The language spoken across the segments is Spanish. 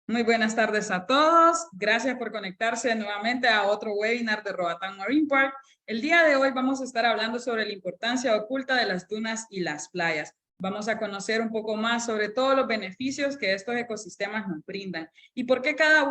Muy buenas tardes a todos. Gracias por conectarse nuevamente a otro webinar de Roatán Marine Park. El día de hoy vamos a estar hablando sobre la importancia oculta de las dunas y las playas. Vamos a conocer un poco más sobre todos los beneficios que estos ecosistemas nos brindan y por qué cada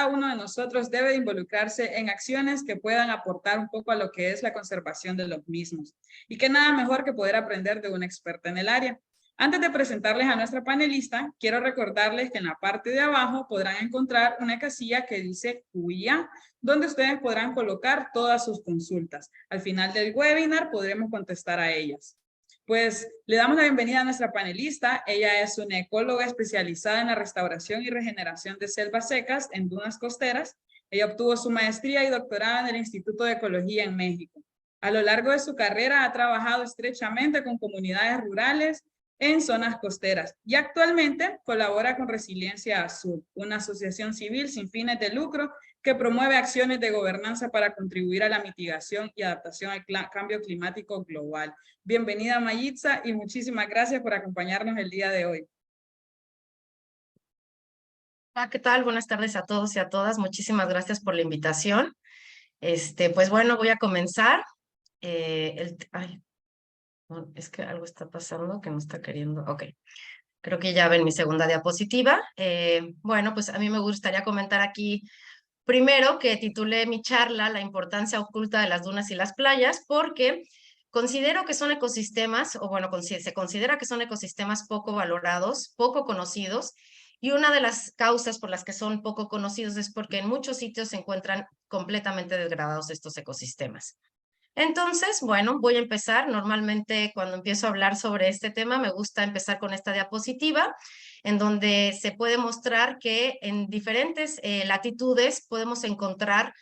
uno de nosotros debe involucrarse en acciones que puedan aportar un poco a lo que es la conservación de los mismos. Y que nada mejor que poder aprender de una experta en el área. Antes de presentarles a nuestra panelista, quiero recordarles que en la parte de abajo podrán encontrar una casilla que dice QIA, donde ustedes podrán colocar todas sus consultas. Al final del webinar podremos contestar a ellas. Pues le damos la bienvenida a nuestra panelista. Ella es una ecóloga especializada en la restauración y regeneración de selvas secas en dunas costeras. Ella obtuvo su maestría y doctorado en el Instituto de Ecología en México. A lo largo de su carrera ha trabajado estrechamente con comunidades rurales en zonas costeras y actualmente colabora con Resiliencia Azul, una asociación civil sin fines de lucro que promueve acciones de gobernanza para contribuir a la mitigación y adaptación al cambio climático global. Bienvenida Mayitza y muchísimas gracias por acompañarnos el día de hoy. Hola, ¿qué tal? Buenas tardes a todos y a todas. Muchísimas gracias por la invitación. Pues bueno, voy a comenzar. Ay, no, es que algo está pasando que no está queriendo. Ok, creo que ya ven mi segunda diapositiva. Bueno, pues a mí me gustaría comentar aquí primero que titulé mi charla La importancia oculta de las dunas y las playas, porque considero que son ecosistemas, o bueno, se considera que son ecosistemas poco valorados, poco conocidos, y una de las causas por las que son poco conocidos es porque en muchos sitios se encuentran completamente degradados estos ecosistemas. Entonces, bueno, voy a empezar. Normalmente cuando empiezo a hablar sobre este tema me gusta empezar con esta diapositiva en donde se puede mostrar que en diferentes latitudes podemos encontrar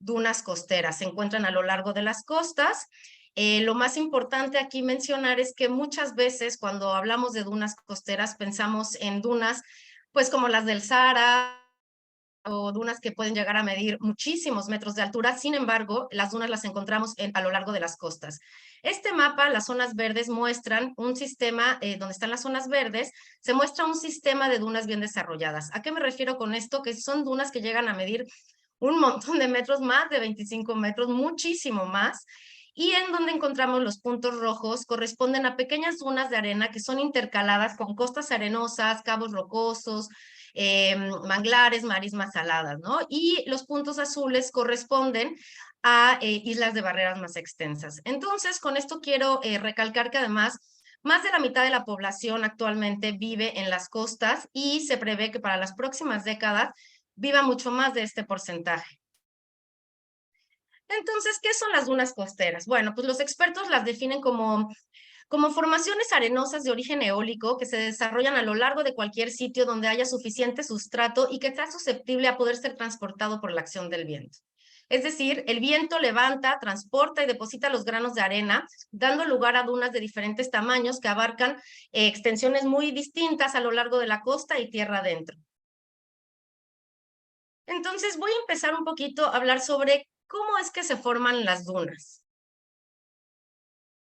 dunas costeras. Se encuentran a lo largo de las costas. Lo más importante aquí mencionar es que muchas veces cuando hablamos de dunas costeras pensamos en dunas pues como las del Sahara, o dunas que pueden llegar a medir muchísimos metros de altura. Sin embargo, las dunas las encontramos a lo largo de las costas. Este mapa, las zonas verdes, muestran un sistema, donde están las zonas verdes, se muestra un sistema de dunas bien desarrolladas. ¿A qué me refiero con esto? Que son dunas que llegan a medir un montón de metros, más de 25 metros, muchísimo más. Y en donde encontramos los puntos rojos corresponden a pequeñas dunas de arena que son intercaladas con costas arenosas, cabos rocosos, manglares, marismas saladas, ¿no? Y los puntos azules corresponden a islas de barreras más extensas. Entonces, con esto quiero recalcar que además más de la mitad de la población actualmente vive en las costas y se prevé que para las próximas décadas viva mucho más de este porcentaje. Entonces, ¿qué son las dunas costeras? Bueno, pues los expertos las definen como formaciones arenosas de origen eólico que se desarrollan a lo largo de cualquier sitio donde haya suficiente sustrato y que sea susceptible a poder ser transportado por la acción del viento. Es decir, el viento levanta, transporta y deposita los granos de arena, dando lugar a dunas de diferentes tamaños que abarcan extensiones muy distintas a lo largo de la costa y tierra adentro. Entonces voy a empezar un poquito a hablar sobre cómo es que se forman las dunas.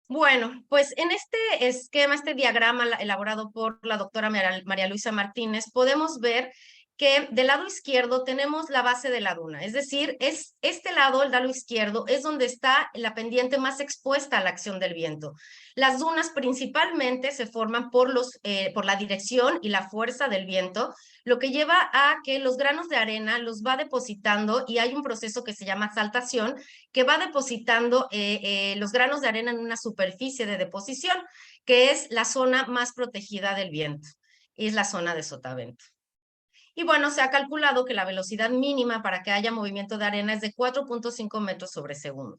Bueno, pues en este esquema, este diagrama elaborado por la doctora María Luisa Martínez, podemos ver que del lado izquierdo tenemos la base de la duna, es decir, es este lado, el lado izquierdo, es donde está la pendiente más expuesta a la acción del viento. Las dunas principalmente se forman por la dirección y la fuerza del viento, lo que lleva a que los granos de arena los va depositando y hay un proceso que se llama saltación, que va depositando los granos de arena en una superficie de deposición, que es la zona más protegida del viento, y es la zona de sotavento. Y bueno, se ha calculado que la velocidad mínima para que haya movimiento de arena es de 4.5 metros sobre segundo.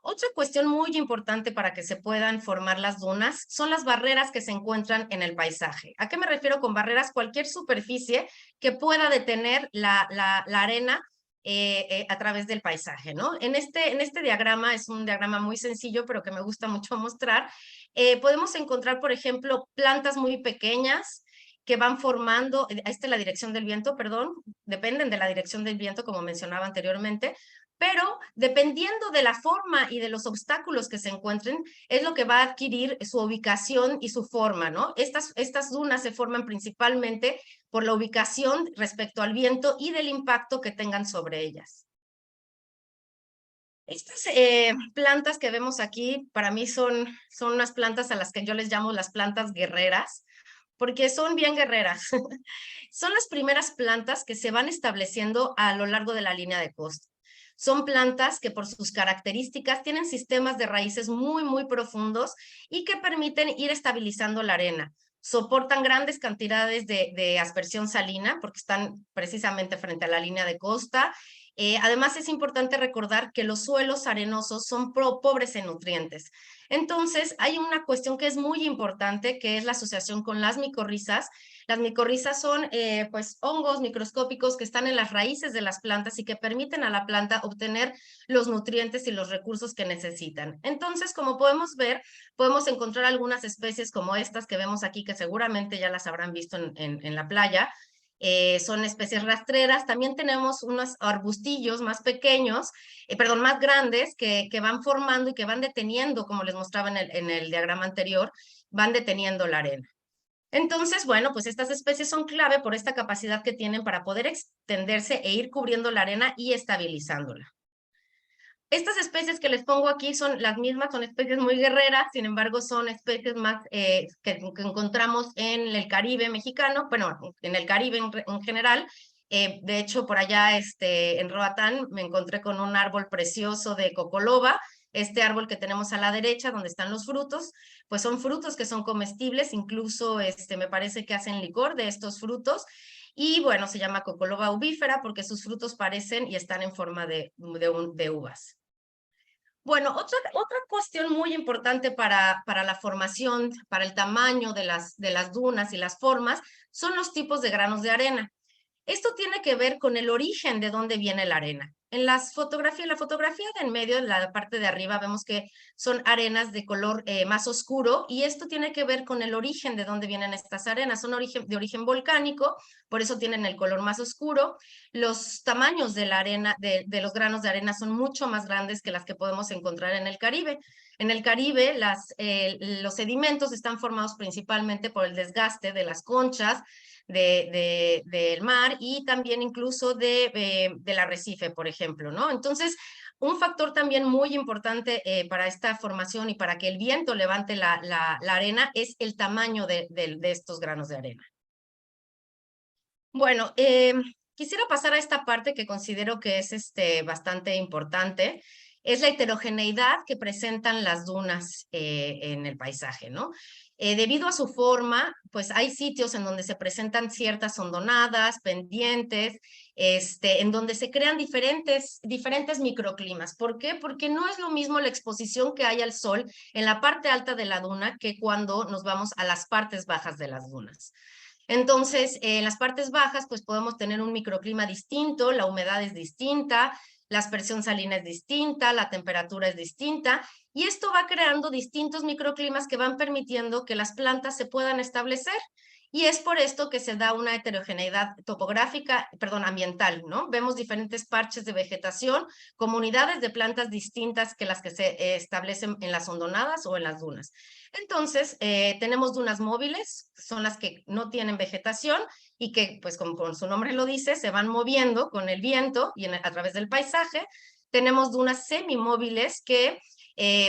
Otra cuestión muy importante para que se puedan formar las dunas son las barreras que se encuentran en el paisaje. ¿A qué me refiero con barreras? Cualquier superficie que pueda detener la arena a través del paisaje, ¿no? En este diagrama, es un diagrama muy sencillo, pero que me gusta mucho mostrar, podemos encontrar, por ejemplo, plantas muy pequeñas que van formando, la dirección del viento, perdón, dependen de la dirección del viento, como mencionaba anteriormente, pero dependiendo de la forma y de los obstáculos que se encuentren, es lo que va a adquirir su ubicación y su forma, ¿no? Estas dunas se forman principalmente por la ubicación respecto al viento y del impacto que tengan sobre ellas. Estas plantas que vemos aquí, para mí son unas plantas a las que yo les llamo las plantas guerreras, porque son bien guerreras. Son las primeras plantas que se van estableciendo a lo largo de la línea de costa. Son plantas que por sus características tienen sistemas de raíces muy, muy profundos y que permiten ir estabilizando la arena. Soportan grandes cantidades de aspersión salina porque están precisamente frente a la línea de costa. Además, es importante recordar que los suelos arenosos son pobres en nutrientes. Entonces, hay una cuestión que es muy importante, que es la asociación con las micorrizas. Las micorrizas son pues hongos microscópicos que están en las raíces de las plantas y que permiten a la planta obtener los nutrientes y los recursos que necesitan. Entonces, como podemos ver, podemos encontrar algunas especies como estas que vemos aquí, que seguramente ya las habrán visto en la playa. Son especies rastreras. También tenemos unos arbustillos más pequeños, perdón, más grandes, que van formando y que van deteniendo, como les mostraba en el diagrama anterior, van deteniendo la arena. Entonces, bueno, pues estas especies son clave por esta capacidad que tienen para poder extenderse e ir cubriendo la arena y estabilizándola. Estas especies que les pongo aquí son las mismas, son especies muy guerreras, sin embargo son especies más que encontramos en el Caribe mexicano, bueno, en el Caribe en general. De hecho, por allá en Roatán me encontré con un árbol precioso de cocoloba. Este árbol que tenemos a la derecha, donde están los frutos, pues son frutos que son comestibles, incluso me parece que hacen licor de estos frutos. Y bueno, se llama cocoloba ubífera porque sus frutos parecen y están en forma de uvas. Bueno, otra cuestión muy importante para la formación, para el tamaño de las dunas y las formas, son los tipos de granos de arena. Esto tiene que ver con el origen de dónde viene la arena. En la fotografía de en medio, en la parte de arriba, vemos que son arenas de color más oscuro y esto tiene que ver con el origen de dónde vienen estas arenas. Son de origen volcánico, por eso tienen el color más oscuro. Los tamaños de la arena, de los granos de arena son mucho más grandes que las que podemos encontrar en el Caribe. En el Caribe, los sedimentos están formados principalmente por el desgaste de las conchas, del mar y también incluso del arrecife, por ejemplo, ¿no? Entonces, un factor también muy importante para esta formación y para que el viento levante la arena es el tamaño de estos granos de arena. Bueno, quisiera pasar a esta parte que considero que es bastante importante. Es la heterogeneidad que presentan las dunas en el paisaje, ¿no? Debido a su forma, pues hay sitios en donde se presentan ciertas hondonadas, pendientes, en donde se crean diferentes microclimas. ¿Por qué? Porque no es lo mismo la exposición que hay al sol en la parte alta de la duna que cuando nos vamos a las partes bajas de las dunas. Entonces, en las partes bajas, pues podemos tener un microclima distinto, la humedad es distinta, la aspersión salina es distinta, la temperatura es distinta, y esto va creando distintos microclimas que van permitiendo que las plantas se puedan establecer. Y es por esto que se da una heterogeneidad topográfica, perdón, ambiental, ¿no? Vemos diferentes parches de vegetación, comunidades de plantas distintas que las que se establecen en las hondonadas o en las dunas. Entonces, tenemos dunas móviles, son las que no tienen vegetación y que, pues como su nombre lo dice, se van moviendo con el viento y a través del paisaje. Tenemos dunas semimóviles que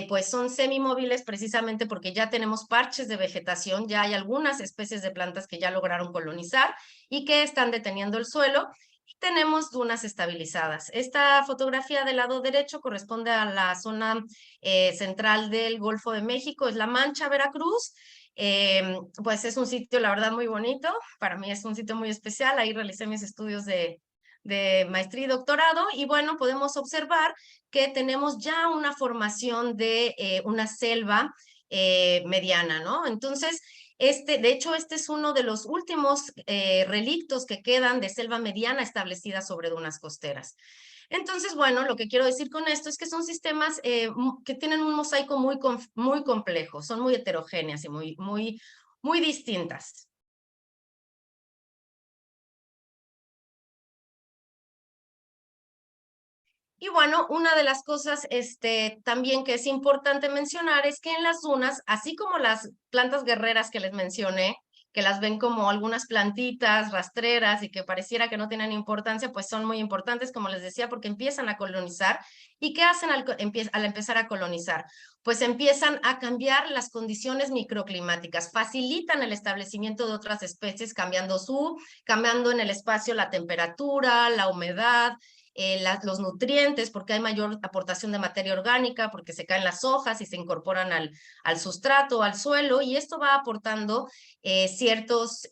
pues son semimóviles precisamente porque ya tenemos parches de vegetación, ya hay algunas especies de plantas que ya lograron colonizar y que están deteniendo el suelo. Y tenemos dunas estabilizadas. Esta fotografía del lado derecho corresponde a la zona central del Golfo de México, es La Mancha, Veracruz. Pues es un sitio, la verdad, muy bonito. Para mí es un sitio muy especial. Ahí realicé mis estudios de maestría y doctorado. Y bueno, podemos observar que tenemos ya una formación de una selva mediana, ¿no? Entonces, de hecho, este es uno de los últimos relictos que quedan de selva mediana establecida sobre dunas costeras. Entonces, bueno, lo que quiero decir con esto es que son sistemas que tienen un mosaico muy complejo, son muy heterogéneas y muy distintas. Y bueno, una de las cosas también que es importante mencionar es que en las dunas, así como las plantas guerreras que les mencioné, que las ven como algunas plantitas rastreras y que pareciera que no tienen importancia, pues son muy importantes, como les decía, porque empiezan a colonizar. ¿Y qué hacen al empezar a colonizar? Pues empiezan a cambiar las condiciones microclimáticas, facilitan el establecimiento de otras especies, cambiando en el espacio la temperatura, la humedad, los nutrientes, porque hay mayor aportación de materia orgánica, porque se caen las hojas y se incorporan al sustrato, al suelo, y esto va aportando ciertos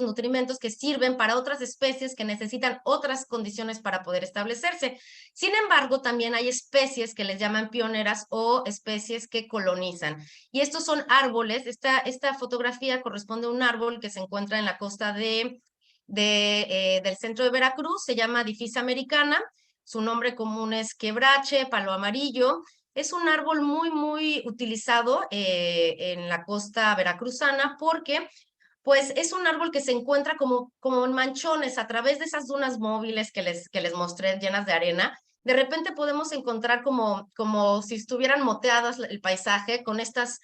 nutrimentos que sirven para otras especies que necesitan otras condiciones para poder establecerse. Sin embargo, también hay especies que les llaman pioneras o especies que colonizan. Y estos son árboles. Esta fotografía corresponde a un árbol que se encuentra en la costa del centro de Veracruz, se llama Difisa americana, su nombre común es quebrache, palo amarillo. Es un árbol muy utilizado en la costa veracruzana porque pues es un árbol que se encuentra como en manchones a través de esas dunas móviles que les mostré llenas de arena. De repente podemos encontrar como si estuvieran moteadas el paisaje con estos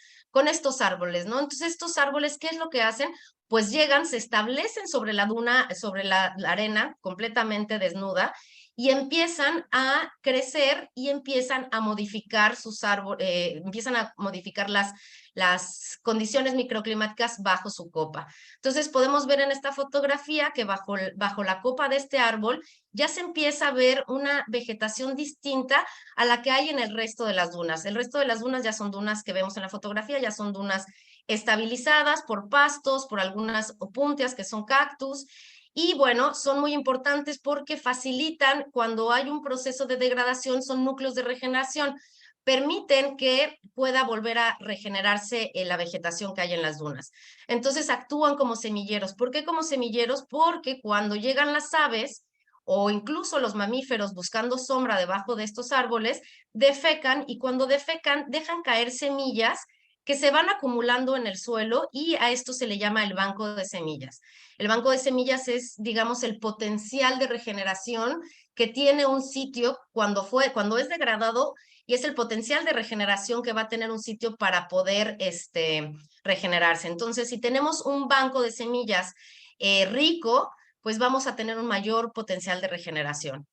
árboles, ¿no? Entonces estos árboles, ¿qué es lo que hacen? Pues llegan, se establecen sobre la duna, sobre la arena completamente desnuda y empiezan a crecer y empiezan a modificar sus árboles, empiezan a modificar las condiciones microclimáticas bajo su copa. Entonces podemos ver en esta fotografía que bajo la copa de este árbol ya se empieza a ver una vegetación distinta a la que hay en el resto de las dunas. El resto de las dunas ya son dunas que vemos en la fotografía, ya son dunas estabilizadas por pastos, por algunas opuntias que son cactus. Y bueno, son muy importantes porque facilitan cuando hay un proceso de degradación, son núcleos de regeneración, permiten que pueda volver a regenerarse la vegetación que hay en las dunas. Entonces actúan como semilleros. ¿Por qué como semilleros? Porque cuando llegan las aves o incluso los mamíferos buscando sombra debajo de estos árboles, defecan y cuando defecan dejan caer semillas que se van acumulando en el suelo y a esto se le llama el banco de semillas. El banco de semillas es, digamos, el potencial de regeneración que tiene un sitio cuando es degradado y es el potencial de regeneración que va a tener un sitio para poder regenerarse. Entonces, si tenemos un banco de semillas rico, pues vamos a tener un mayor potencial de regeneración.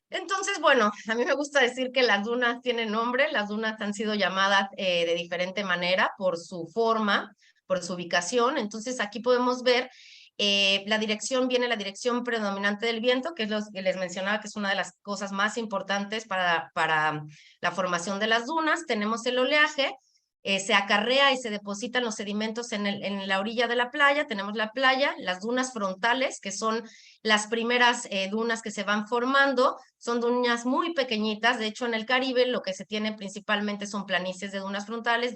Entonces, bueno, a mí me gusta decir que las dunas tienen nombre, las dunas han sido llamadas de diferente manera por su forma, por su ubicación. Entonces, aquí podemos ver la dirección predominante del viento, que es lo que les mencionaba, que es una de las cosas más importantes para la formación de las dunas. Tenemos el oleaje, se acarrea y se depositan los sedimentos en la orilla de la playa. Tenemos la playa, las dunas frontales, que son las primeras dunas que se van formando. Son dunas muy pequeñitas. De hecho, en el Caribe lo que se tiene principalmente son planicies de dunas frontales.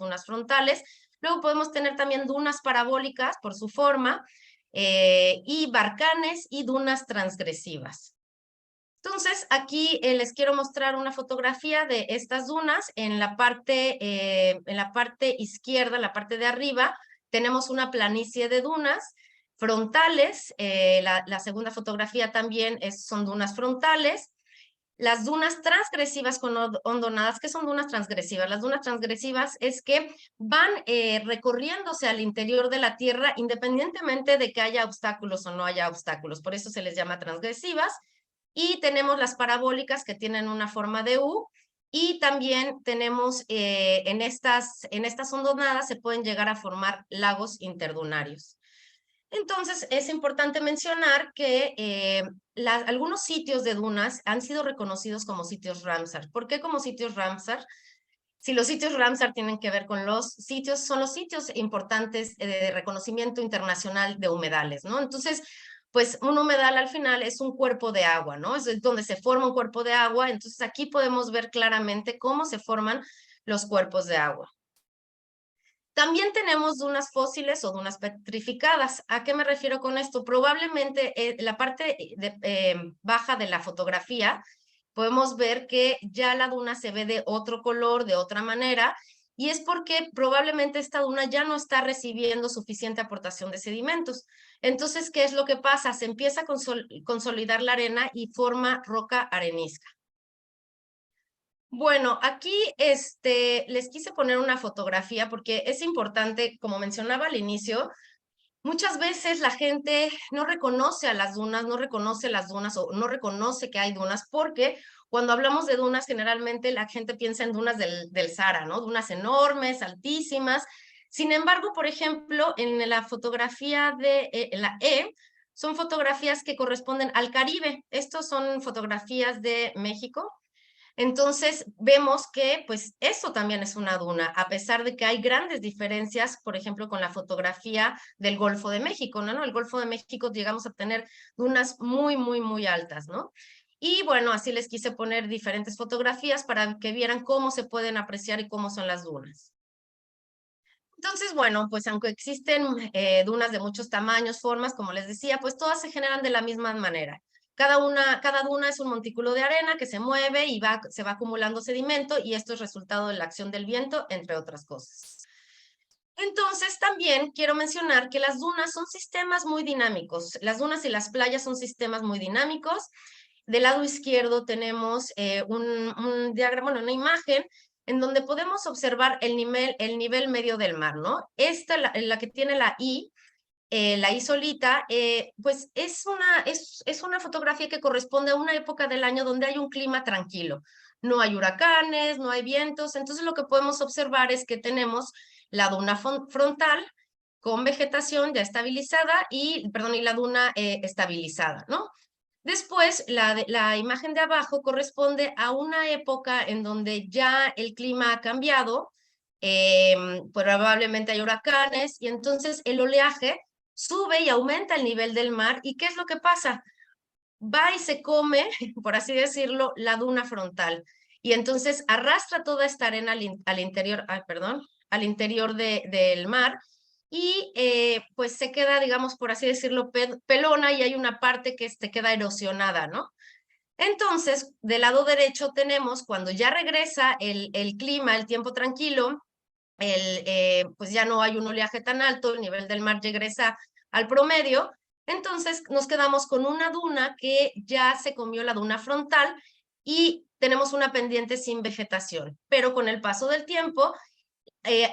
Luego podemos tener también dunas parabólicas por su forma y barcanes y dunas transgresivas. Entonces, aquí les quiero mostrar una fotografía de estas dunas. En la parte izquierda, la parte de arriba, tenemos una planicie de dunas frontales. La segunda fotografía también son dunas frontales. Las dunas transgresivas con hondonadas. ¿Qué son dunas transgresivas? Las dunas transgresivas es que van recorriéndose al interior de la tierra independientemente de que haya obstáculos o no haya obstáculos. Por eso se les llama transgresivas. Y tenemos las parabólicas que tienen una forma de U. Y también tenemos en estas hondonadas se pueden llegar a formar lagos interdunarios. Entonces, es importante mencionar que algunos sitios de dunas han sido reconocidos como sitios Ramsar. ¿Por qué como sitios Ramsar? Si los sitios Ramsar tienen que ver con son los sitios importantes de reconocimiento internacional de humedales, ¿no? Entonces, pues un humedal al final es un cuerpo de agua, ¿no? Es donde se forma un cuerpo de agua. Entonces, aquí podemos ver claramente cómo se forman los cuerpos de agua. También tenemos dunas fósiles o dunas petrificadas. ¿A qué me refiero con esto? Probablemente la parte baja de la fotografía podemos ver que ya la duna se ve de otro color, de otra manera, y es porque probablemente esta duna ya no está recibiendo suficiente aportación de sedimentos. Entonces, ¿qué es lo que pasa? Se empieza a consolidar la arena y forma roca arenisca. Bueno, aquí les quise poner una fotografía porque es importante, como mencionaba al inicio, muchas veces la gente no reconoce a las dunas, no reconoce las dunas o no reconoce que hay dunas porque cuando hablamos de dunas generalmente la gente piensa en dunas del Sahara, ¿no? Dunas enormes, altísimas. Sin embargo, por ejemplo, en la fotografía en la E, son fotografías que corresponden al Caribe. Estos son fotografías de México. Entonces vemos que pues eso también es una duna, a pesar de que hay grandes diferencias, por ejemplo, con la fotografía del Golfo de México, ¿no? El Golfo de México llegamos a tener dunas muy, muy, muy altas, ¿no? Y bueno, así les quise poner diferentes fotografías para que vieran cómo se pueden apreciar y cómo son las dunas. Entonces, bueno, pues aunque existen dunas de muchos tamaños, formas, como les decía, pues todas se generan de la misma manera. Cada duna es un montículo de arena que se mueve y se va acumulando sedimento y esto es resultado de la acción del viento, entre otras cosas. Entonces, también quiero mencionar que las dunas son sistemas muy dinámicos. Las dunas y las playas son sistemas muy dinámicos. Del lado izquierdo tenemos un diagrama, bueno, una imagen en donde podemos observar el nivel medio del mar, ¿no? Esta, la que tiene la I solita, pues es una fotografía que corresponde a una época del año donde hay un clima tranquilo. No hay huracanes, no hay vientos, entonces lo que podemos observar es que tenemos la duna frontal con vegetación ya estabilizada y la duna estabilizada, ¿no? Después, la imagen de abajo corresponde a una época en donde ya el clima ha cambiado, probablemente hay huracanes y entonces el oleaje sube y aumenta el nivel del mar. ¿Y qué es lo que pasa? Va y se come, por así decirlo, la duna frontal. Y entonces arrastra toda esta arena al interior, al interior del mar y pues se queda, digamos, por así decirlo, pelona y hay una parte que queda erosionada, ¿no? Entonces, del lado derecho tenemos cuando ya regresa el clima, el tiempo tranquilo, pues ya no hay un oleaje tan alto, el nivel del mar regresa al promedio, entonces nos quedamos con una duna que ya se comió la duna frontal y tenemos una pendiente sin vegetación, pero con el paso del tiempo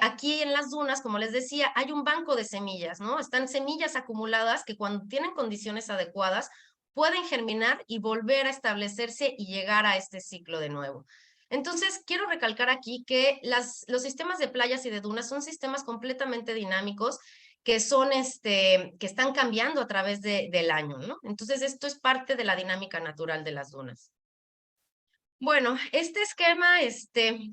aquí en las dunas, como les decía, hay un banco de semillas, ¿no? Están semillas acumuladas que cuando tienen condiciones adecuadas pueden germinar y volver a establecerse y llegar a este ciclo de nuevo. Entonces, quiero recalcar aquí que los sistemas de playas y de dunas son sistemas completamente dinámicos que que están cambiando a través del año, ¿no? Entonces, esto es parte de la dinámica natural de las dunas. Bueno, este esquema,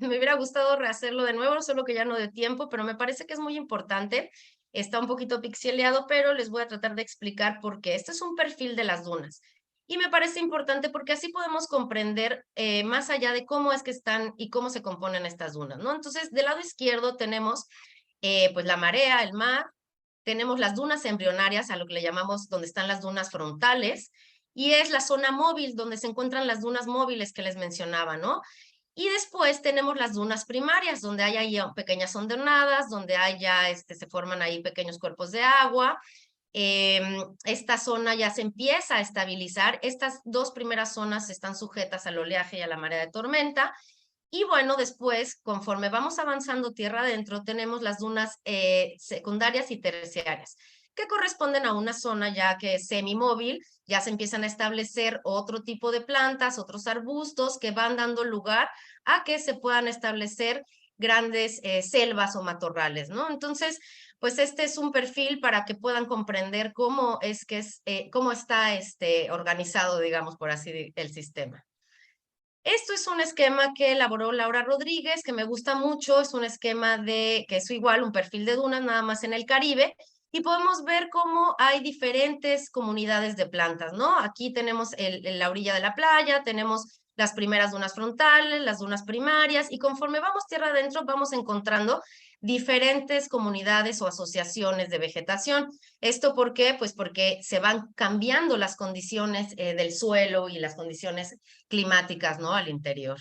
me hubiera gustado rehacerlo de nuevo, solo que ya no de tiempo, pero me parece que es muy importante. Está un poquito pixeleado, pero les voy a tratar de explicar por qué. Este es un perfil de las dunas. Y me parece importante porque así podemos comprender más allá de cómo es que están y cómo se componen estas dunas, ¿no? Entonces, del lado izquierdo tenemos pues la marea, el mar, tenemos las dunas embrionarias, a lo que le llamamos donde están las dunas frontales, y es la zona móvil donde se encuentran las dunas móviles que les mencionaba, ¿no? Y después tenemos las dunas primarias, donde hay ahí pequeñas hondonadas, donde hay ya, se forman ahí pequeños cuerpos de agua. Esta zona ya se empieza a estabilizar. Estas dos primeras zonas están sujetas al oleaje y a la marea de tormenta. Y bueno, después, conforme vamos avanzando tierra adentro, tenemos las dunas secundarias y terciarias, que corresponden a una zona ya que es semimóvil, ya se empiezan a establecer otro tipo de plantas, otros arbustos que van dando lugar a que se puedan establecer grandes selvas o matorrales, ¿no? Entonces, pues este es un perfil para que puedan comprender cómo cómo está organizado, digamos, por así el sistema. Esto es un esquema que elaboró Laura Rodríguez, que me gusta mucho, es un esquema que es igual, un perfil de dunas, nada más en el Caribe, y podemos ver cómo hay diferentes comunidades de plantas, ¿no? Aquí tenemos la orilla de la playa, tenemos las primeras dunas frontales, las dunas primarias, y conforme vamos tierra adentro, vamos encontrando diferentes comunidades o asociaciones de vegetación. ¿Esto por qué? Pues porque se van cambiando las condiciones del suelo y las condiciones climáticas, ¿no? Al interior.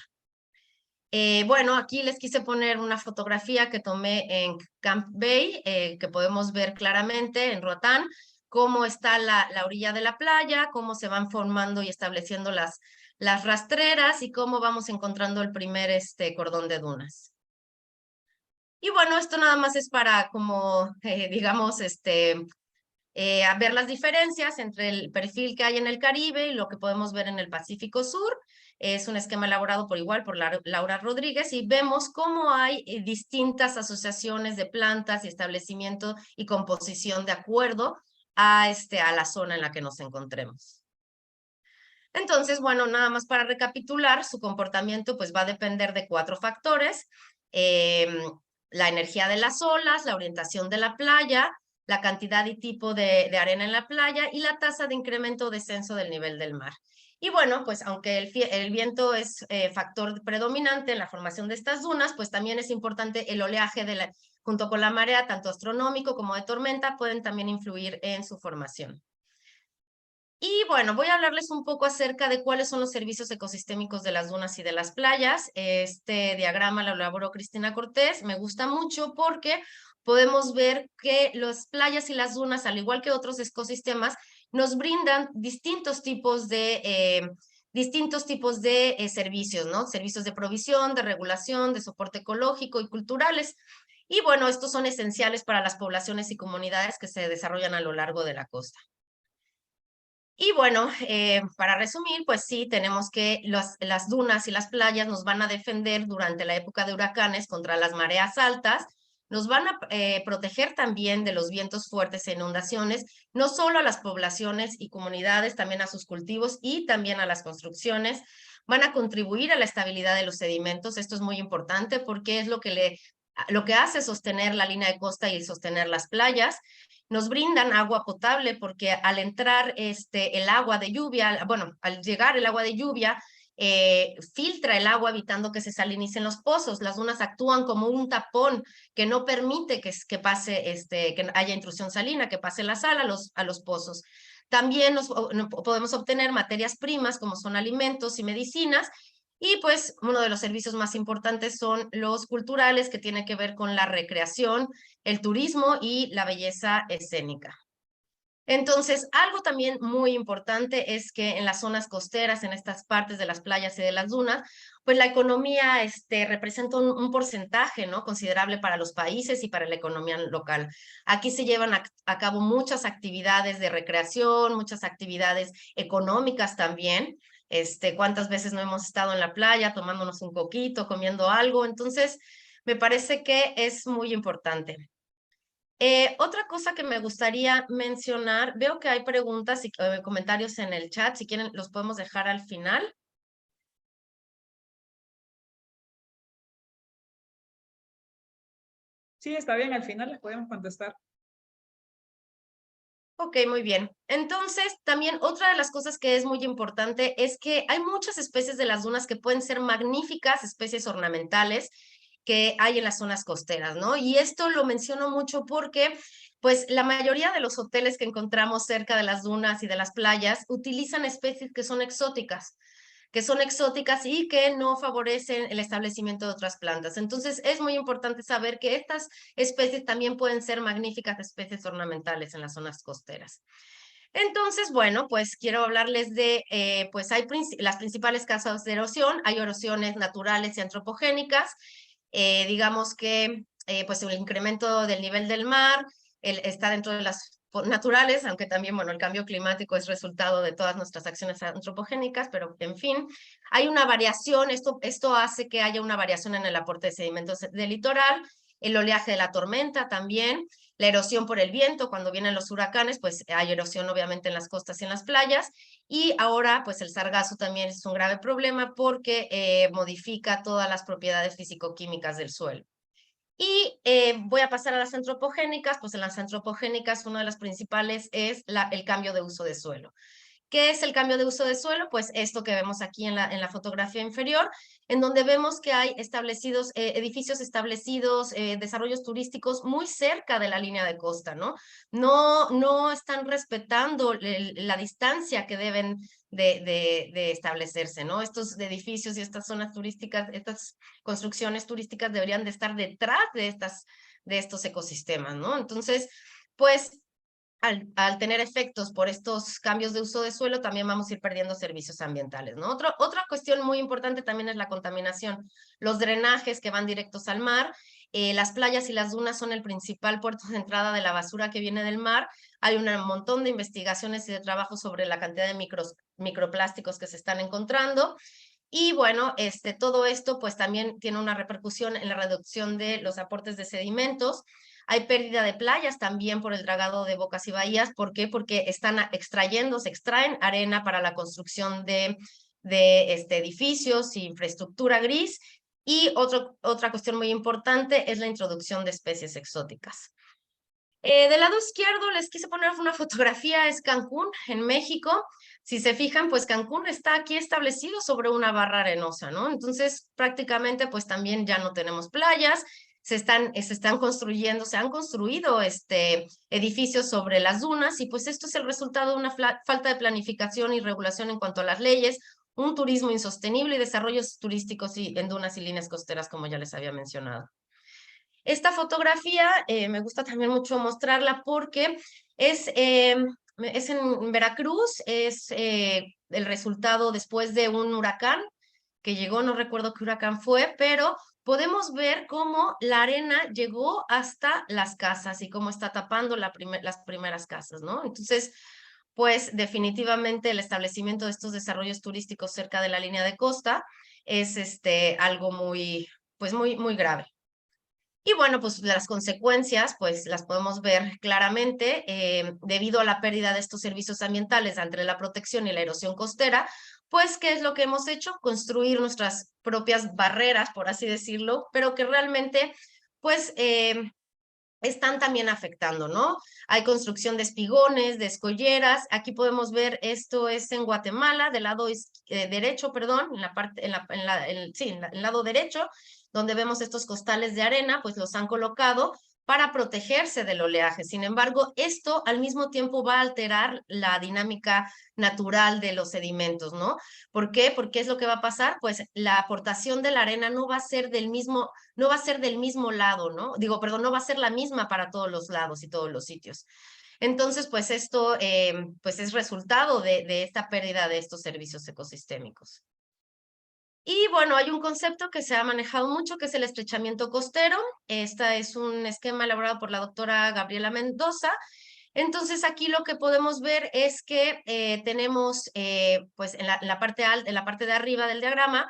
Bueno, aquí les quise poner una fotografía que tomé en Camp Bay, que podemos ver claramente en Roatán, cómo está la orilla de la playa, cómo se van formando y estableciendo las rastreras y cómo vamos encontrando el primer cordón de dunas. Y bueno, esto nada más es para como, digamos, a ver las diferencias entre el perfil que hay en el Caribe y lo que podemos ver en el Pacífico Sur. Es un esquema elaborado por igual por Laura Rodríguez y vemos cómo hay distintas asociaciones de plantas y establecimiento y composición de acuerdo a la zona en la que nos encontremos. Entonces, bueno, nada más para recapitular, su comportamiento pues va a depender de 4 factores. La energía de las olas, la orientación de la playa, la cantidad y tipo de arena en la playa y la tasa de incremento o descenso del nivel del mar. Y bueno, pues aunque el viento es factor predominante en la formación de estas dunas, pues también es importante el oleaje junto con la marea, tanto astronómico como de tormenta, pueden también influir en su formación. Y bueno, voy a hablarles un poco acerca de cuáles son los servicios ecosistémicos de las dunas y de las playas. Este diagrama lo elaboró Cristina Cortés, me gusta mucho porque podemos ver que las playas y las dunas, al igual que otros ecosistemas, nos brindan distintos tipos de servicios, ¿no? Servicios de provisión, de regulación, de soporte ecológico y culturales. Y bueno, estos son esenciales para las poblaciones y comunidades que se desarrollan a lo largo de la costa. Y bueno, para resumir, pues sí, tenemos que las dunas y las playas nos van a defender durante la época de huracanes contra las mareas altas, nos van a proteger también de los vientos fuertes e inundaciones, no solo a las poblaciones y comunidades, también a sus cultivos y también a las construcciones, van a contribuir a la estabilidad de los sedimentos, esto es muy importante porque es lo que hace sostener la línea de costa y sostener las playas. Nos brindan agua potable porque al entrar el agua de lluvia, bueno, al llegar el agua de lluvia, filtra el agua evitando que se salinicen los pozos. Las dunas actúan como un tapón que no permite que pase, que haya intrusión salina, que pase la sal a los pozos. También podemos obtener materias primas como son alimentos y medicinas. Y pues uno de los servicios más importantes son los culturales, que tiene que ver con la recreación, el turismo y la belleza escénica. Entonces, algo también muy importante es que en las zonas costeras, en estas partes de las playas y de las dunas, pues la economía representa un porcentaje, ¿no?, considerable para los países y para la economía local. Aquí se llevan a cabo muchas actividades de recreación, muchas actividades económicas también. ¿Cuántas veces no hemos estado en la playa tomándonos un coquito, comiendo algo? Entonces, me parece que es muy importante. Otra cosa que me gustaría mencionar, veo que hay preguntas y comentarios en el chat, si quieren los podemos dejar al final. Sí, está bien, al final les podemos contestar. Ok, muy bien. Entonces, también otra de las cosas que es muy importante es que hay muchas especies de las dunas que pueden ser magníficas, especies ornamentales que hay en las zonas costeras, ¿no? Y esto lo menciono mucho porque, pues, la mayoría de los hoteles que encontramos cerca de las dunas y de las playas utilizan especies que son exóticas y que no favorecen el establecimiento de otras plantas. Entonces, es muy importante saber que estas especies también pueden ser magníficas especies ornamentales en las zonas costeras. Entonces, bueno, pues quiero hablarles de, pues hay las principales causas de erosión. Hay erosiones naturales y antropogénicas. Digamos que, pues el incremento del nivel del mar está dentro de las naturales, aunque también, bueno, el cambio climático es resultado de todas nuestras acciones antropogénicas, pero en fin, hay una variación, esto hace que haya una variación en el aporte de sedimentos del litoral, el oleaje de la tormenta también, la erosión por el viento, cuando vienen los huracanes, pues hay erosión obviamente en las costas y en las playas, y ahora pues el sargazo también es un grave problema porque modifica todas las propiedades físico-químicas del suelo. Y voy a pasar a las antropogénicas, pues en las antropogénicas una de las principales es el cambio de uso de suelo, ¿Qué es el cambio de uso de suelo? Pues esto que vemos aquí en la fotografía inferior, en donde vemos que hay establecidos, edificios establecidos, desarrollos turísticos muy cerca de la línea de costa, ¿no? No están respetando la distancia que deben de establecerse, ¿no? Estos edificios y estas zonas turísticas, estas construcciones turísticas deberían de estar detrás de estos ecosistemas, ¿no? Entonces, pues al tener efectos por estos cambios de uso de suelo, también vamos a ir perdiendo servicios ambientales, ¿no? Otra cuestión muy importante también es la contaminación. Los drenajes que van directos al mar, las playas y las dunas son el principal puerto de entrada de la basura que viene del mar. Hay un montón de investigaciones y de trabajo sobre la cantidad de microplásticos que se están encontrando. Y bueno, todo esto pues también tiene una repercusión en la reducción de los aportes de sedimentos. Hay pérdida de playas también por el dragado de bocas y bahías. ¿Por qué? Porque están se extraen arena para la construcción de edificios y infraestructura gris. Y otra cuestión muy importante es la introducción de especies exóticas. Del lado izquierdo les quise poner una fotografía, es Cancún, en México. Si se fijan, pues Cancún está aquí establecido sobre una barra arenosa, ¿no? Entonces, prácticamente, pues también ya no tenemos playas, se han construido edificios sobre las dunas, y pues esto es el resultado de una falta de planificación y regulación en cuanto a las leyes, un turismo insostenible y desarrollos turísticos en dunas y líneas costeras, como ya les había mencionado. Esta fotografía me gusta también mucho mostrarla porque es en Veracruz, es el resultado después de un huracán que llegó, no recuerdo qué huracán fue, pero podemos ver cómo la arena llegó hasta las casas y cómo está tapando las primeras casas, ¿no? Entonces, pues definitivamente el establecimiento de estos desarrollos turísticos cerca de la línea de costa es algo muy grave. Y bueno, pues las consecuencias, pues las podemos ver claramente debido a la pérdida de estos servicios ambientales entre la protección y la erosión costera. Pues, ¿qué es lo que hemos hecho? Construir nuestras propias barreras, por así decirlo, pero que realmente, pues, están también afectando, ¿no? Hay construcción de espigones, de escolleras. Aquí podemos ver, esto es en Guatemala, del lado derecho, perdón, en el lado derecho, donde vemos estos costales de arena, pues los han colocado para protegerse del oleaje. Sin embargo, esto al mismo tiempo va a alterar la dinámica natural de los sedimentos, ¿no? ¿Por qué? Porque es lo que va a pasar, pues la aportación de la arena no va a ser del mismo lado, ¿no? Digo, perdón, no va a ser la misma para todos los lados y todos los sitios. Entonces, pues esto pues es resultado de esta pérdida de estos servicios ecosistémicos. Y bueno, hay un concepto que se ha manejado mucho, que es el estrechamiento costero. Este es un esquema elaborado por la doctora Gabriela Mendoza. Entonces, aquí lo que podemos ver es que tenemos, pues en la parte alta, en la parte de arriba del diagrama,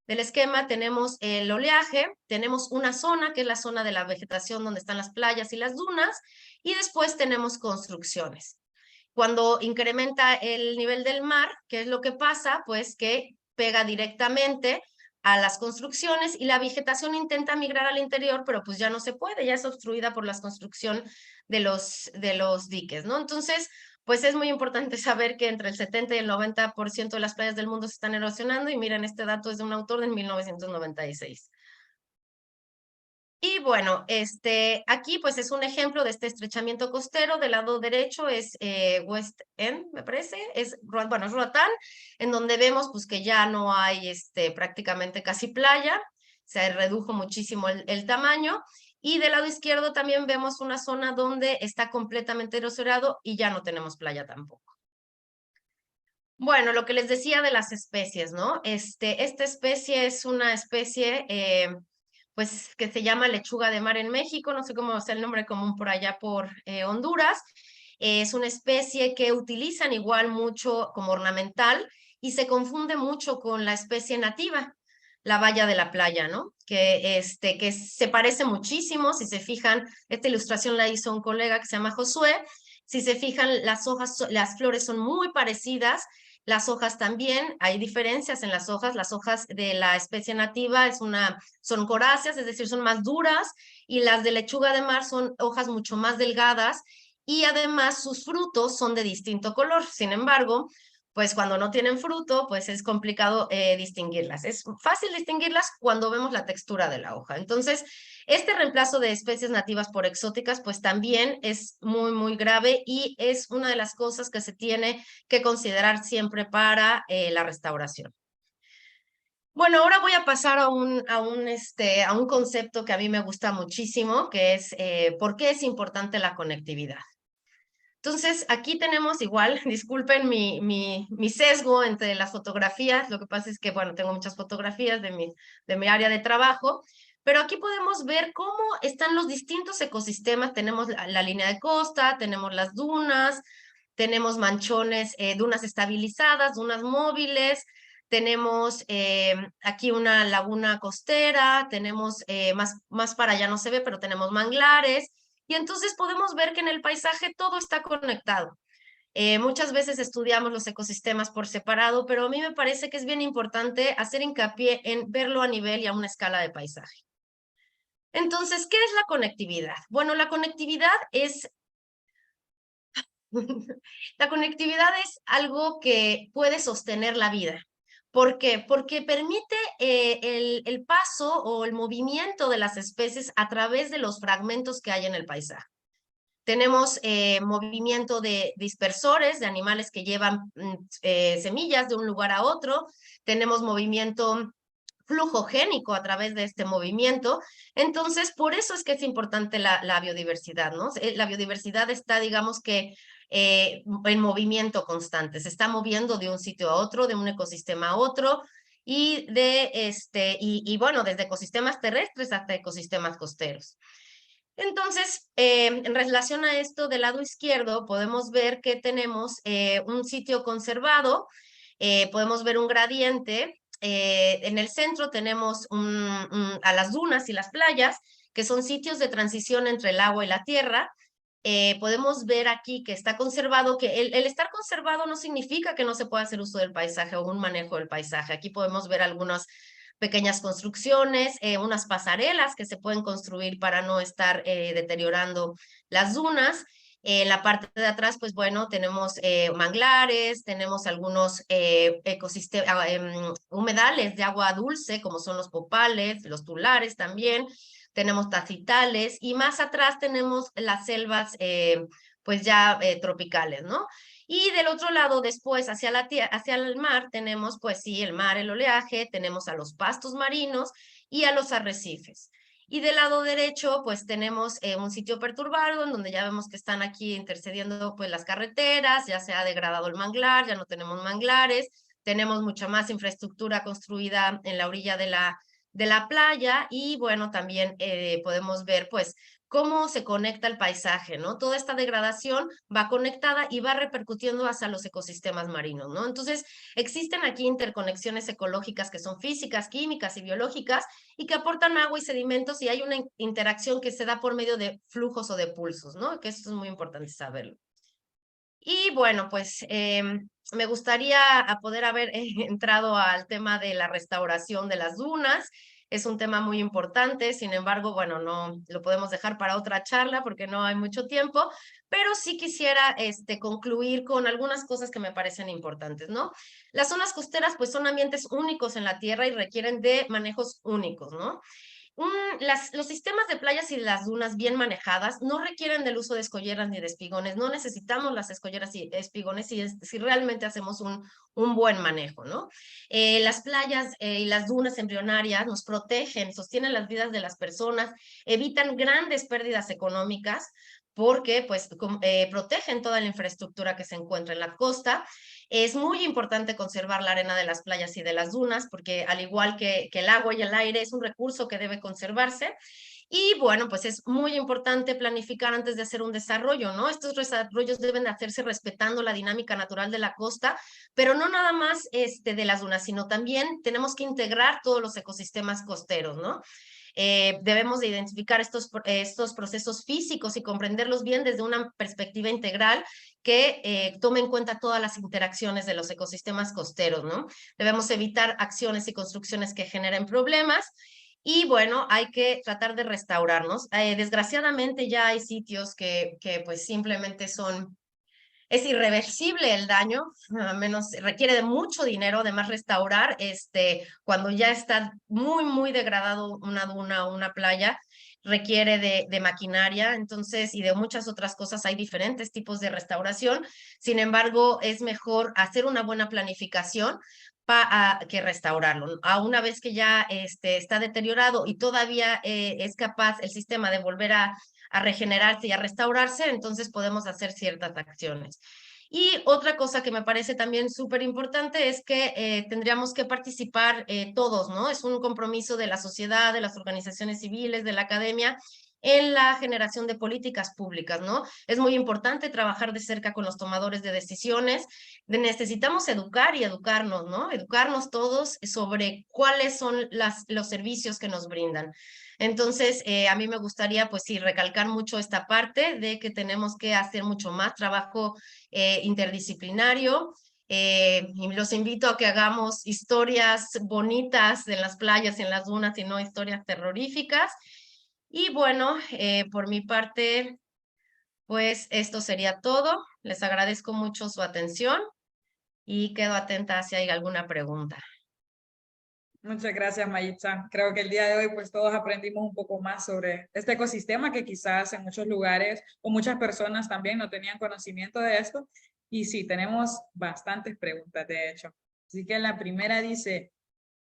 del esquema, tenemos el oleaje, tenemos una zona, que es la zona de la vegetación donde están las playas y las dunas, y después tenemos construcciones. Cuando incrementa el nivel del mar, ¿qué es lo que pasa? Pues que pega directamente a las construcciones y la vegetación intenta migrar al interior, pero pues ya no se puede, ya es obstruida por la construcción de los diques, ¿no? Entonces, pues es muy importante saber que entre el 70 y el 90% de las playas del mundo se están erosionando, y miren, este dato es de un autor de 1996. Y bueno, aquí pues es un ejemplo de este estrechamiento costero. Del lado derecho es West End, me parece, es Roatán, en donde vemos pues que ya no hay prácticamente casi playa, se redujo muchísimo el tamaño. Y del lado izquierdo también vemos una zona donde está completamente erosionado y ya no tenemos playa tampoco. Bueno, lo que les decía de las especies, ¿no? Esta especie es una especie pues que se llama lechuga de mar en México, no sé cómo es el nombre común por allá por Honduras. Es una especie que utilizan igual mucho como ornamental y se confunde mucho con la especie nativa, la baya de la playa, ¿no? Que se parece muchísimo. Si se fijan, esta ilustración la hizo un colega que se llama Josué. Si se fijan, las hojas, las flores son muy parecidas. Las hojas también, hay diferencias en las hojas de la especie nativa son coráceas, es decir, son más duras, y las de lechuga de mar son hojas mucho más delgadas, y además sus frutos son de distinto color. Sin embargo, pues cuando no tienen fruto, pues es complicado distinguirlas. Es fácil distinguirlas cuando vemos la textura de la hoja. Entonces, este reemplazo de especies nativas por exóticas, pues también es muy, muy grave y es una de las cosas que se tiene que considerar siempre para la restauración. Bueno, ahora voy a pasar a un concepto que a mí me gusta muchísimo, que es ¿por qué es importante la conectividad? Entonces, aquí tenemos igual, disculpen mi sesgo entre las fotografías, lo que pasa es que, bueno, tengo muchas fotografías de mi área de trabajo, pero aquí podemos ver cómo están los distintos ecosistemas. Tenemos la línea de costa, tenemos las dunas, tenemos manchones, dunas estabilizadas, dunas móviles, tenemos aquí una laguna costera, tenemos más para allá no se ve, pero tenemos manglares, y entonces podemos ver que en el paisaje todo está conectado. Muchas veces estudiamos los ecosistemas por separado, pero a mí me parece que es bien importante hacer hincapié en verlo a nivel y a una escala de paisaje. Entonces, ¿qué es la conectividad? Bueno, la conectividad es la conectividad es algo que puede sostener la vida. ¿Por qué? Porque permite el paso o el movimiento de las especies a través de los fragmentos que hay en el paisaje. Tenemos movimiento de dispersores, de animales que llevan semillas de un lugar a otro. Tenemos movimiento flujogénico a través de este movimiento. Entonces, por eso es que es importante la biodiversidad, ¿no? La biodiversidad está, digamos que, en movimiento constante. Se está moviendo de un sitio a otro, de un ecosistema a otro, y bueno, desde ecosistemas terrestres hasta ecosistemas costeros. Entonces, en relación a esto, del lado izquierdo podemos ver que tenemos un sitio conservado, podemos ver un gradiente, en el centro tenemos a las dunas y las playas, que son sitios de transición entre el agua y la tierra. Podemos ver aquí que está conservado, que el estar conservado no significa que no se pueda hacer uso del paisaje o un manejo del paisaje. Aquí podemos ver algunas pequeñas construcciones, unas pasarelas que se pueden construir para no estar deteriorando las dunas. En la parte de atrás, pues bueno, tenemos manglares, tenemos algunos humedales de agua dulce, como son los popales, los tulares también, tenemos tacitales, y más atrás tenemos las selvas pues ya tropicales, ¿no? Y del otro lado, después, hacia el mar, tenemos, pues sí, el mar, el oleaje, tenemos a los pastos marinos y a los arrecifes. Y del lado derecho, pues tenemos un sitio perturbado, en donde ya vemos que están aquí intercediendo pues las carreteras, ya se ha degradado el manglar, ya no tenemos manglares, tenemos mucha más infraestructura construida en la orilla de la playa, y bueno, también podemos ver pues cómo se conecta el paisaje, ¿no? Toda esta degradación va conectada y va repercutiendo hacia los ecosistemas marinos, ¿no? Entonces, existen aquí interconexiones ecológicas que son físicas, químicas y biológicas, y que aportan agua y sedimentos, y hay una interacción que se da por medio de flujos o de pulsos, ¿no? Que eso es muy importante saberlo. Y bueno, pues me gustaría poder haber entrado al tema de la restauración de las dunas. Es un tema muy importante, sin embargo, bueno, no lo podemos dejar para otra charla porque no hay mucho tiempo, pero sí quisiera concluir con algunas cosas que me parecen importantes, ¿no? Las zonas costeras pues son ambientes únicos en la tierra y requieren de manejos únicos, ¿no? Los sistemas de playas y las dunas bien manejadas no requieren del uso de escolleras ni de espigones. No necesitamos las escolleras y espigones si realmente hacemos un buen manejo, ¿no? Las playas y las dunas embrionarias nos protegen, sostienen las vidas de las personas, evitan grandes pérdidas económicas porque pues protegen toda la infraestructura que se encuentra en la costa. Es muy importante conservar la arena de las playas y de las dunas, porque al igual que el agua y el aire, es un recurso que debe conservarse. Y bueno, pues es muy importante planificar antes de hacer un desarrollo, ¿no? Estos desarrollos deben de hacerse respetando la dinámica natural de la costa, pero no nada más de las dunas, sino también tenemos que integrar todos los ecosistemas costeros, ¿no? Debemos de identificar estos procesos físicos y comprenderlos bien desde una perspectiva integral que tome en cuenta todas las interacciones de los ecosistemas costeros, ¿no? Debemos evitar acciones y construcciones que generen problemas. Y bueno, hay que tratar de restaurarnos. Desgraciadamente ya hay sitios que pues simplemente son es irreversible el daño, a menos requiere de mucho dinero, además restaurar, cuando ya está muy, muy degradado una duna o una playa, requiere de maquinaria, entonces, y de muchas otras cosas, hay diferentes tipos de restauración, sin embargo, es mejor hacer una buena planificación que restaurarlo. A una vez que ya está deteriorado y todavía es capaz el sistema de volver a regenerarse y a restaurarse, entonces podemos hacer ciertas acciones. Y otra cosa que me parece también súper importante es que tendríamos que participar todos, ¿no? Es un compromiso de la sociedad, de las organizaciones civiles, de la academia, en la generación de políticas públicas, ¿no? Es muy importante trabajar de cerca con los tomadores de decisiones. Necesitamos educar y educarnos, ¿no? Educarnos todos sobre cuáles son los servicios que nos brindan. Entonces, a mí me gustaría, pues sí, recalcar mucho esta parte de que tenemos que hacer mucho más trabajo interdisciplinario. Y los invito a que hagamos historias bonitas en las playas, en las dunas, y no historias terroríficas. Y bueno, por mi parte, pues esto sería todo. Les agradezco mucho su atención y quedo atenta si hay alguna pregunta. Muchas gracias, Mayitza. Creo que el día de hoy pues todos aprendimos un poco más sobre este ecosistema que quizás en muchos lugares o muchas personas también no tenían conocimiento de esto. Y sí, tenemos bastantes preguntas, de hecho. Así que la primera dice,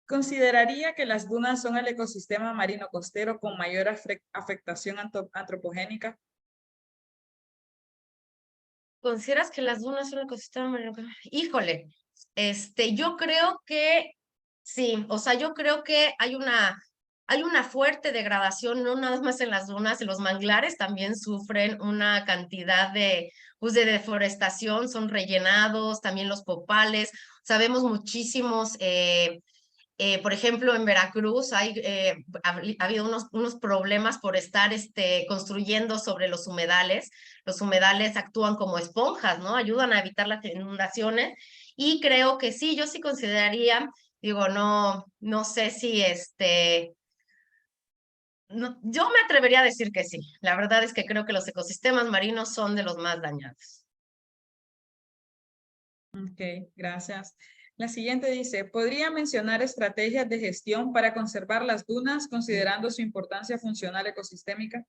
¿consideraría que las dunas son el ecosistema marino costero con mayor afectación antropogénica? ¿Consideras que las dunas son un ecosistema marino? Híjole, yo creo que sí, o sea, yo creo que hay una fuerte degradación, no nada más en las dunas, en los manglares también sufren una cantidad pues de deforestación, son rellenados, también los popales, sabemos muchísimos, por ejemplo, en Veracruz ha habido unos problemas por estar construyendo sobre los humedales. Los humedales actúan como esponjas, ¿no? Ayudan a evitar las inundaciones. Y creo que sí, yo sí consideraría, digo, no sé si no, yo me atrevería a decir que sí. La verdad es que creo que los ecosistemas marinos son de los más dañados. Ok, gracias. La siguiente dice, ¿podría mencionar estrategias de gestión para conservar las dunas considerando su importancia funcional ecosistémica?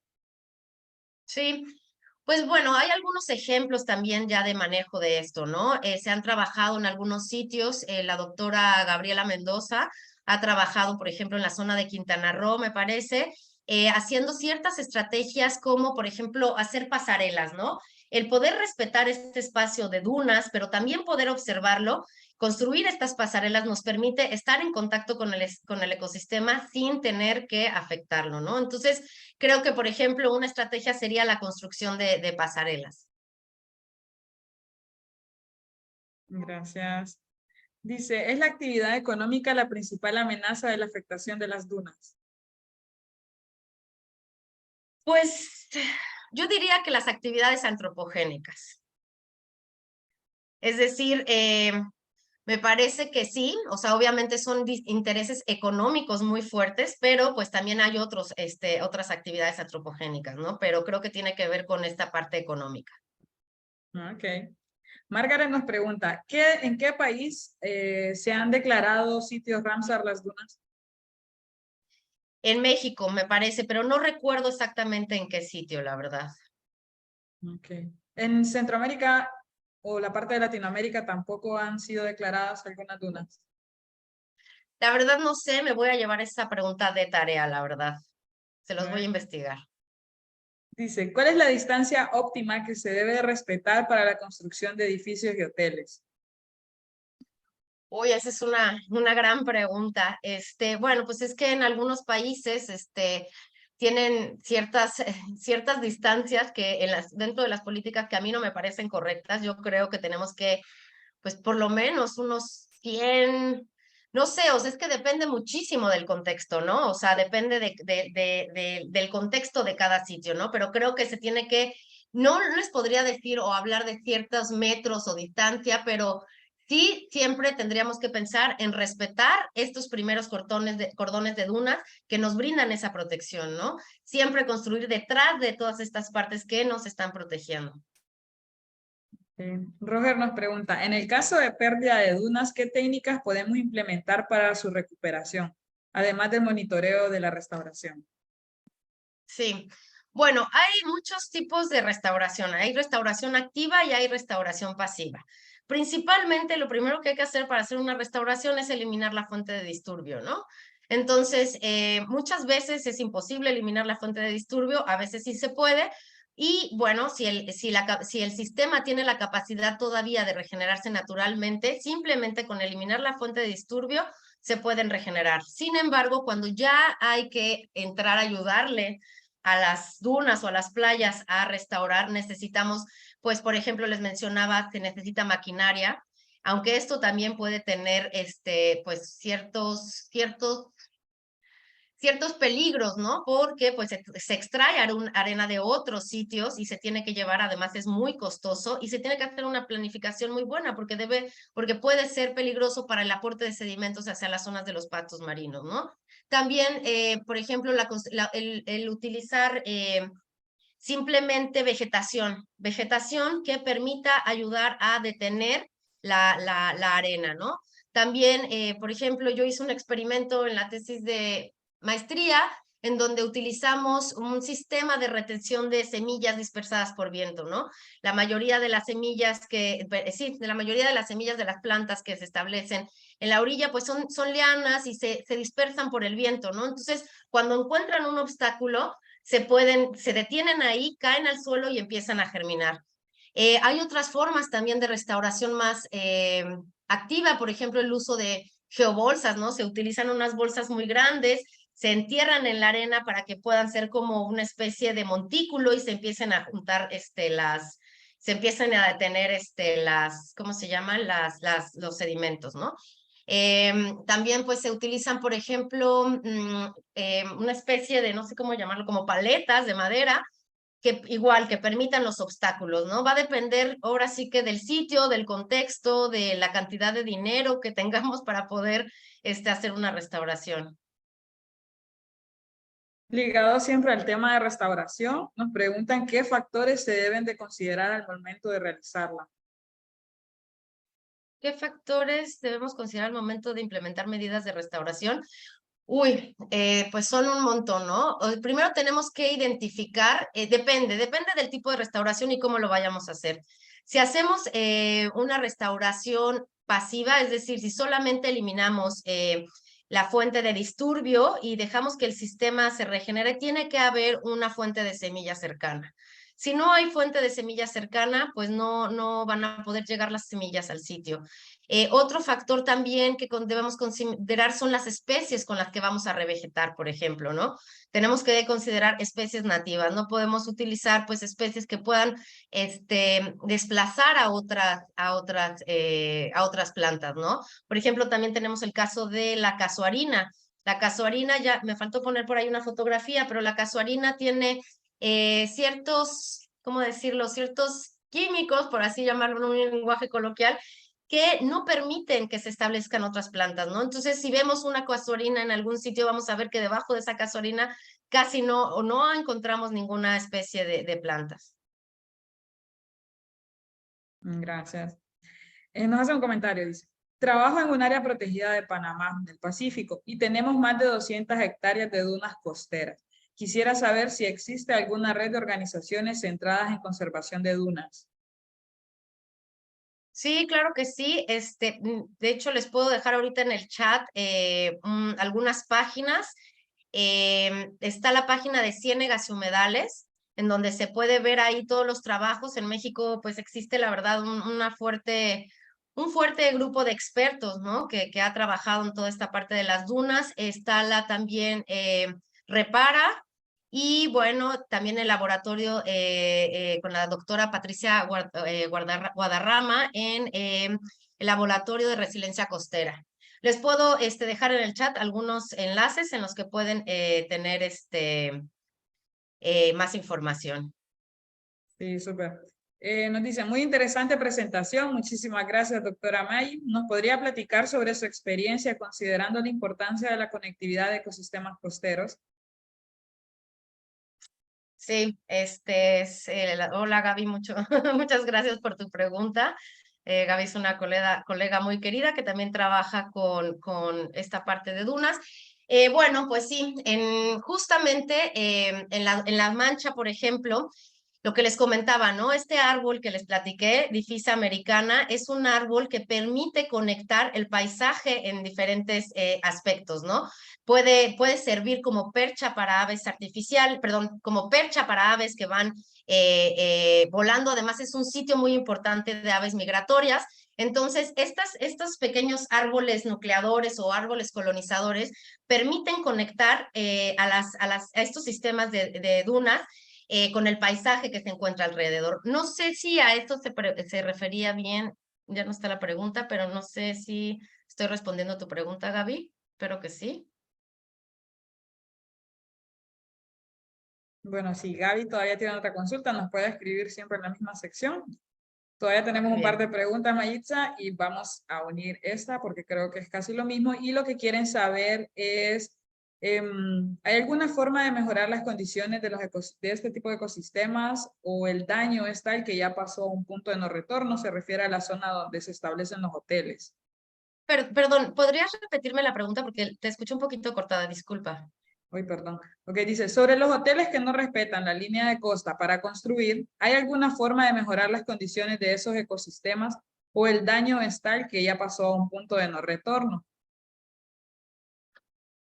Sí, pues bueno, hay algunos ejemplos también ya de manejo de esto, ¿no? Se han trabajado en algunos sitios, la doctora Gabriela Mendoza ha trabajado, por ejemplo, en la zona de Quintana Roo, me parece, haciendo ciertas estrategias como, por ejemplo, hacer pasarelas, ¿no? El poder respetar este espacio de dunas, pero también poder observarlo, construir estas pasarelas nos permite estar en contacto con el ecosistema sin tener que afectarlo, ¿no? Entonces, creo que, por ejemplo, una estrategia sería la construcción de pasarelas. Gracias. Dice, ¿es la actividad económica la principal amenaza de la afectación de las dunas? Pues yo diría que las actividades antropogénicas. Es decir, me parece que sí, o sea, obviamente son intereses económicos muy fuertes, pero pues también hay otras actividades antropogénicas, ¿no? Pero creo que tiene que ver con esta parte económica. Ok. Margaret nos pregunta, ¿en qué país se han declarado sitios Ramsar las dunas? En México, me parece, pero no recuerdo exactamente en qué sitio, la verdad. Ok. ¿En Centroamérica o la parte de Latinoamérica tampoco han sido declaradas algunas dunas? La verdad no sé, me voy a llevar esa pregunta de tarea, la verdad. Se los voy a Ok. investigar. Dice, ¿cuál es la distancia óptima que se debe respetar para la construcción de edificios y hoteles? Uy, esa es una gran pregunta. Bueno, pues es que en algunos países, tienen ciertas distancias que dentro de las políticas que a mí no me parecen correctas. Yo creo que tenemos que, pues por lo menos unos 100, no sé, o sea, es que depende muchísimo del contexto, ¿no? O sea, depende del contexto de cada sitio, ¿no? Pero creo que se tiene que, no les podría decir o hablar de ciertos metros o distancia, pero sí siempre tendríamos que pensar en respetar estos primeros cordones de dunas que nos brindan esa protección, ¿no? Siempre construir detrás de todas estas partes que nos están protegiendo. Ok, Roger nos pregunta, en el caso de pérdida de dunas, ¿qué técnicas podemos implementar para su recuperación, además del monitoreo de la restauración? Sí, bueno, hay muchos tipos de restauración. Hay restauración activa y hay restauración pasiva. Principalmente, lo primero que hay que hacer para hacer una restauración es eliminar la fuente de disturbio, ¿no? Entonces, muchas veces es imposible eliminar la fuente de disturbio, a veces sí se puede. Y bueno, si el sistema tiene la capacidad todavía de regenerarse naturalmente, simplemente con eliminar la fuente de disturbio se pueden regenerar. Sin embargo, cuando ya hay que entrar a ayudarle a las dunas o a las playas a restaurar, necesitamos, pues, por ejemplo, les mencionaba que necesita maquinaria, aunque esto también puede tener, pues, ciertos peligros, ¿no? Porque pues se extrae arena de otros sitios y se tiene que llevar, además es muy costoso y se tiene que hacer una planificación muy buena porque puede ser peligroso para el aporte de sedimentos hacia las zonas de los patos marinos, ¿no? También, por ejemplo, el utilizar simplemente vegetación que permita ayudar a detener la arena, ¿no? También, por ejemplo, yo hice un experimento en la tesis de maestría en donde utilizamos un sistema de retención de semillas dispersadas por viento, ¿no? La mayoría de las semillas la mayoría de las semillas de las plantas que se establecen en la orilla, pues son lianas y se dispersan por el viento, ¿no? Entonces, cuando encuentran un obstáculo, se detienen ahí, caen al suelo y empiezan a germinar. Hay otras formas también de restauración más activa, por ejemplo, el uso de geobolsas, ¿no? Se utilizan unas bolsas muy grandes, se entierran en la arena para que puedan ser como una especie de montículo y se empiecen a juntar se empiezan a detener ¿cómo se llaman? Los sedimentos, ¿no? También pues se utilizan, por ejemplo, una especie de, no sé cómo llamarlo, como paletas de madera, que igual que permitan los obstáculos, ¿no? Va a depender ahora sí que del sitio, del contexto, de la cantidad de dinero que tengamos para poder hacer una restauración. Ligado siempre al tema de restauración, nos preguntan qué factores se deben de considerar al momento de realizarla. ¿Qué factores debemos considerar al momento de implementar medidas de restauración? Uy, pues son un montón, ¿no? Primero tenemos que identificar, depende del tipo de restauración y cómo lo vayamos a hacer. Si hacemos una restauración pasiva, es decir, si solamente eliminamos la fuente de disturbio y dejamos que el sistema se regenere, tiene que haber una fuente de semilla cercana. Si no hay fuente de semilla cercana, pues no van a poder llegar las semillas al sitio. Otro factor también que debemos considerar son las especies con las que vamos a revegetar, por ejemplo, ¿no? Tenemos que considerar especies nativas, no podemos utilizar pues especies que puedan desplazar a otras plantas, ¿no? Por ejemplo, también tenemos el caso de la casuarina. La casuarina, ya me faltó poner por ahí una fotografía, pero la casuarina tiene ¿cómo decirlo? Ciertos químicos, por así llamarlo en un lenguaje coloquial, que no permiten que se establezcan otras plantas, ¿no? Entonces, si vemos una casuarina en algún sitio, vamos a ver que debajo de esa casuarina casi no encontramos ninguna especie de plantas. Gracias. Nos hace un comentario, dice, trabajo en un área protegida de Panamá, del Pacífico, y tenemos más de 200 hectáreas de dunas costeras. Quisiera saber si existe alguna red de organizaciones centradas en conservación de dunas. Sí, claro que sí. De hecho, les puedo dejar ahorita en el chat algunas páginas. Está la página de Ciénegas y Humedales, en donde se puede ver ahí todos los trabajos. En México, pues existe, la verdad, un fuerte grupo de expertos, ¿no? Que ha trabajado en toda esta parte de las dunas. Está también Repara. Y bueno, también el laboratorio con la doctora Patricia Guadarrama en el laboratorio de resiliencia costera. Les puedo dejar en el chat algunos enlaces en los que pueden tener más información. Sí, súper. Nos dice, muy interesante presentación. Muchísimas gracias, doctora May. ¿Nos podría platicar sobre su experiencia considerando la importancia de la conectividad de ecosistemas costeros? Sí, hola Gaby, muchas gracias por tu pregunta. Gaby es una colega muy querida que también trabaja con esta parte de dunas. Bueno, pues sí, justamente en la Mancha, por ejemplo, lo que les comentaba, ¿no? Este árbol que les platiqué, Difisa americana, es un árbol que permite conectar el paisaje en diferentes aspectos, ¿no? Puede servir como percha para aves artificial, perdón, como percha para aves que van volando. Además, es un sitio muy importante de aves migratorias. Entonces, estos pequeños árboles nucleadores o árboles colonizadores permiten conectar a estos sistemas de dunas con el paisaje que se encuentra alrededor. No sé si a esto se refería bien, ya no está la pregunta, pero no sé si estoy respondiendo a tu pregunta, Gaby. Espero que sí. Bueno, si Gaby todavía tiene otra consulta, nos puede escribir siempre en la misma sección. Todavía tenemos un par de preguntas, Mayitza, y vamos a unir esta porque creo que es casi lo mismo. Y lo que quieren saber es, ¿hay alguna forma de mejorar las condiciones de este tipo de ecosistemas o el daño es tal que ya pasó a un punto de no retorno? Se refiere a la zona donde se establecen los hoteles. Perdón, ¿podrías repetirme la pregunta? Porque te escucho un poquito cortada, disculpa. Uy, perdón. Ok, dice, sobre los hoteles que no respetan la línea de costa para construir, ¿hay alguna forma de mejorar las condiciones de esos ecosistemas o el daño es tal que ya pasó a un punto de no retorno?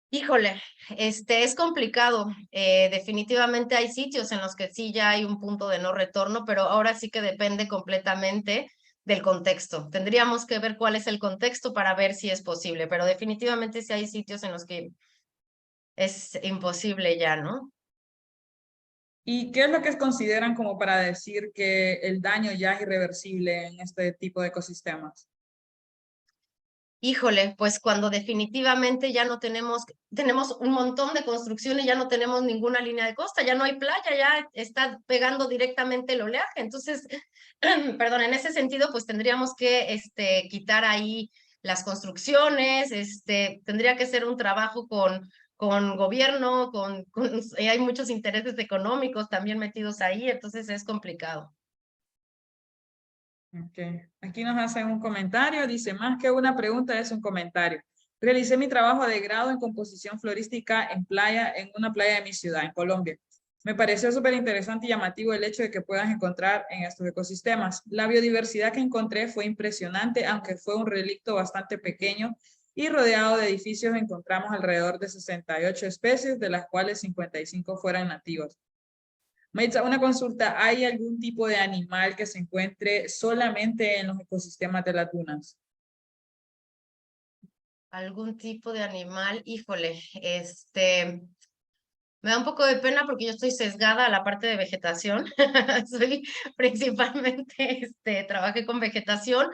Híjole, es complicado. Definitivamente hay sitios en los que sí ya hay un punto de no retorno, pero ahora sí que depende completamente del contexto. Tendríamos que ver cuál es el contexto para ver si es posible, pero definitivamente sí hay sitios en los que es imposible ya, ¿no? ¿Y qué es lo que consideran como para decir que el daño ya es irreversible en este tipo de ecosistemas? Híjole, pues cuando definitivamente ya no tenemos un montón de construcciones, ya no tenemos ninguna línea de costa, ya no hay playa, ya está pegando directamente el oleaje. Entonces, perdón, en ese sentido, pues tendríamos que quitar ahí las construcciones, tendría que ser un trabajo con gobierno, hay muchos intereses económicos también metidos ahí, entonces es complicado. Okay. Aquí nos hacen un comentario, dice, más que una pregunta es un comentario. Realicé mi trabajo de grado en composición florística en una playa de mi ciudad, en Colombia. Me pareció súper interesante y llamativo el hecho de que puedas encontrar en estos ecosistemas. La biodiversidad que encontré fue impresionante, aunque fue un relicto bastante pequeño y rodeado de edificios encontramos alrededor de 68 especies, de las cuales 55 fueran nativas. Maitza, una consulta, ¿hay algún tipo de animal que se encuentre solamente en los ecosistemas de las dunas? ¿Algún tipo de animal? Híjole, me da un poco de pena porque yo estoy sesgada a la parte de vegetación. Soy principalmente, trabajé con vegetación.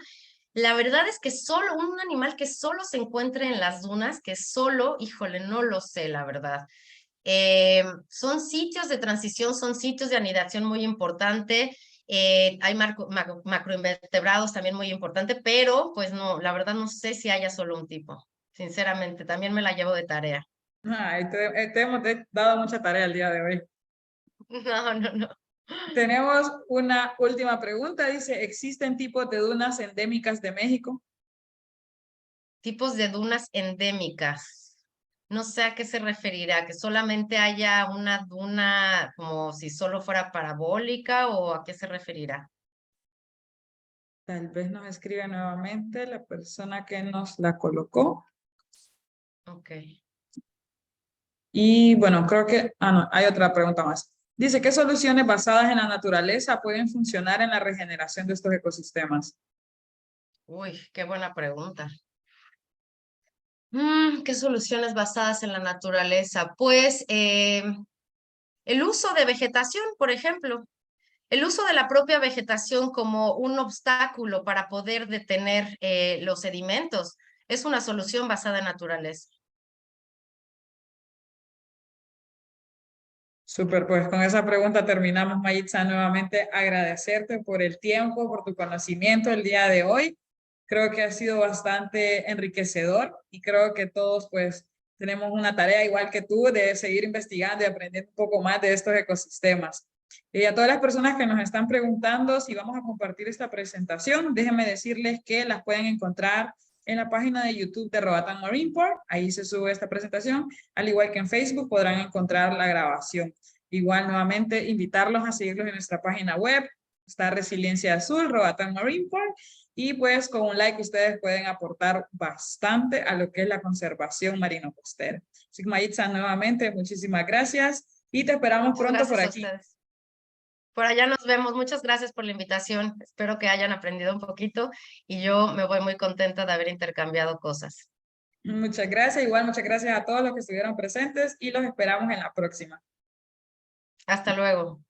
La verdad es que solo un animal que solo se encuentre en las dunas, que solo, híjole, no lo sé, la verdad. Son sitios de transición, son sitios de anidación muy importante. Hay macroinvertebrados también muy importante, pero pues no, la verdad no sé si haya solo un tipo. Sinceramente, también me la llevo de tarea. Ay, te hemos dado mucha tarea el día de hoy. No, no, no. Tenemos una última pregunta. Dice, ¿existen tipos de dunas endémicas de México? Tipos de dunas endémicas. No sé a qué se referirá, que solamente haya una duna como si solo fuera parabólica o a qué se referirá. Tal vez nos escribe nuevamente la persona que nos la colocó. Ok. Y bueno, creo que, no, hay otra pregunta más. Dice, ¿qué soluciones basadas en la naturaleza pueden funcionar en la regeneración de estos ecosistemas? Uy, qué buena pregunta. ¿Qué soluciones basadas en la naturaleza? Pues el uso de vegetación, por ejemplo, el uso de la propia vegetación como un obstáculo para poder detener los sedimentos es una solución basada en naturaleza. Súper, pues con esa pregunta terminamos, Mayitza, nuevamente agradecerte por el tiempo, por tu conocimiento el día de hoy. Creo que ha sido bastante enriquecedor y creo que todos pues tenemos una tarea igual que tú de seguir investigando y aprendiendo un poco más de estos ecosistemas. Y a todas las personas que nos están preguntando si vamos a compartir esta presentación, déjenme decirles que las pueden encontrar en la página de YouTube de Roatán Marine Park. Ahí se sube esta presentación, al igual que en Facebook podrán encontrar la grabación. Igual nuevamente invitarlos a seguirlos en nuestra página web, está Resiliencia Azul, Roatán Marine Park, y pues con un like ustedes pueden aportar bastante a lo que es la conservación marino costera. Así que Maritza, nuevamente muchísimas gracias y te esperamos Muchas pronto por gracias a aquí. ustedes. Por allá nos vemos. Muchas gracias por la invitación. Espero que hayan aprendido un poquito y yo me voy muy contenta de haber intercambiado cosas. Muchas gracias. Igual muchas gracias a todos los que estuvieron presentes y los esperamos en la próxima. Hasta luego.